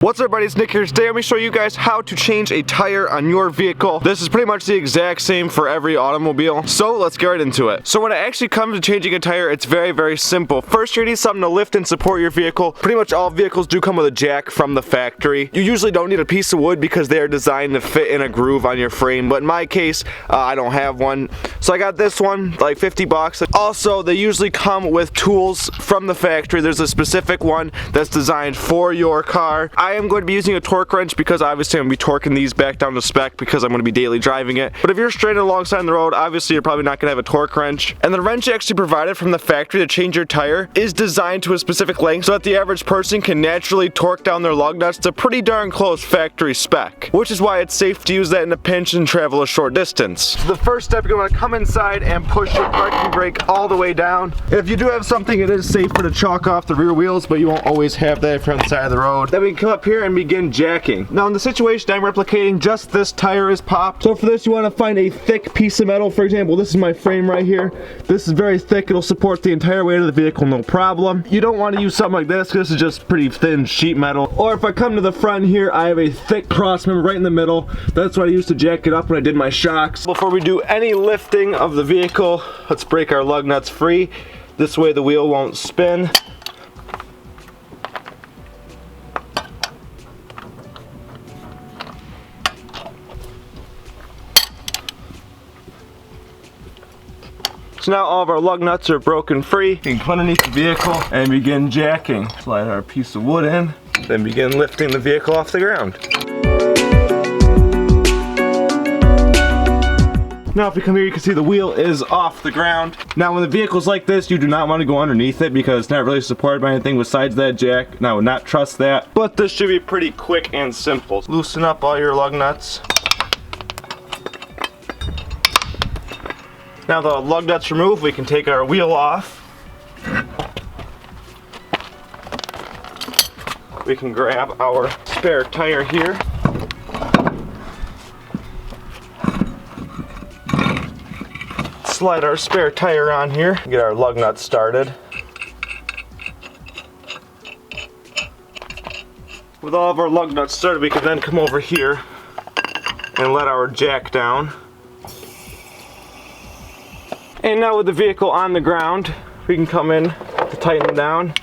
What's up, everybody? It's Nick here. Today I'm going to show you guys how to change a tire on your vehicle. This is pretty much the exact same for every automobile, so let's get right into it. So when it actually comes to changing a tire, it's very simple. First, you need something to lift and support your vehicle. Pretty much all vehicles do come with a jack from the factory. You usually don't need a piece of wood because they are designed to fit in a groove on your frame, but in my case, I don't have one. So I got this one, like 50 bucks. Also, they usually come with tools from the factory. There's a specific one that's designed for your car. I am going to be using a torque wrench because obviously I'm going to be torquing these back down to spec because I'm going to be daily driving it. But if you're stranded alongside the road, obviously you're probably not going to have a torque wrench. And the wrench actually provided from the factory to change your tire is designed to a specific length so that the average person can naturally torque down their lug nuts to pretty darn close factory spec, which is why it's safe to use that in a pinch and travel a short distance. So the first step, you're going to come inside and push your parking brake all the way down. If you do have something, it is safer to chalk off the rear wheels, but you won't always have that if you're on the side of the road. Then we can come up here and begin jacking. Now in the situation I'm replicating, just this tire is popped. So for this you want to find a thick piece of metal. For example, this is my frame right here. This is very thick. It'll support the entire weight of the vehicle, no problem. You don't want to use something like this because this is just pretty thin sheet metal. Or if I come to the front here, I have a thick cross member right in the middle. That's what I used to jack it up when I did my shocks. Before we do any lifting of the vehicle, let's break our lug nuts free. This way the wheel won't spin. So now all of our lug nuts are broken free. We can come underneath the vehicle and begin jacking. Slide our piece of wood in, then begin lifting the vehicle off the ground. Now if you come here, you can see the wheel is off the ground. Now when the vehicle's like this, you do not want to go underneath it because it's not really supported by anything besides that jack. And I would not trust that. But this should be pretty quick and simple. Loosen up all your lug nuts. Now the lug nuts removed, we can take our wheel off. We can grab our spare tire here. Slide our spare tire on here, get our lug nuts started. With all of our lug nuts started, we can then come over here and let our jack down. And now with the vehicle on the ground, we can come in to tighten them down.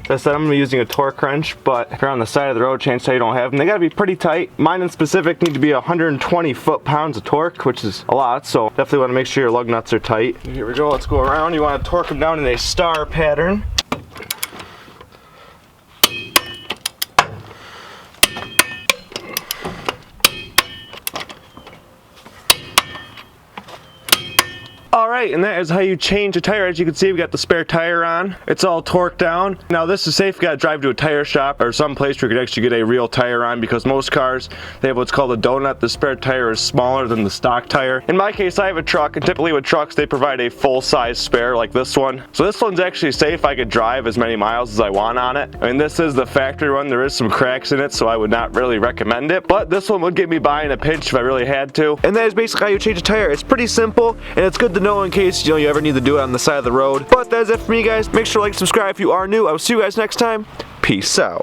As I said, I'm going to be using a torque wrench, but if you're on the side of the road, chances are you don't have them. They got to be pretty tight. Mine in specific need to be 120 foot-pounds of torque, which is a lot, so definitely want to make sure your lug nuts are tight. Here we go, let's go around. You want to torque them down in a star pattern. Alright, and that is how you change a tire. As you can see, we got the spare tire on. It's all torqued down. Now this is safe. You gotta drive to a tire shop or some place where you could actually get a real tire on, because most cars, they have what's called a donut. The spare tire is smaller than the stock tire. In my case, I have a truck, and typically with trucks, they provide a full-size spare like this one. So this one's actually safe. I could drive as many miles as I want on it. I mean, this is the factory one. There is some cracks in it, so I would not really recommend it. But this one would get me by in a pinch if I really had to. And that is basically how you change a tire. It's pretty simple, and it's good to know in case you ever need to do it on the side of the road. But that's it for me, guys. Make sure to like, subscribe if you are new. I will see you guys next time. Peace out.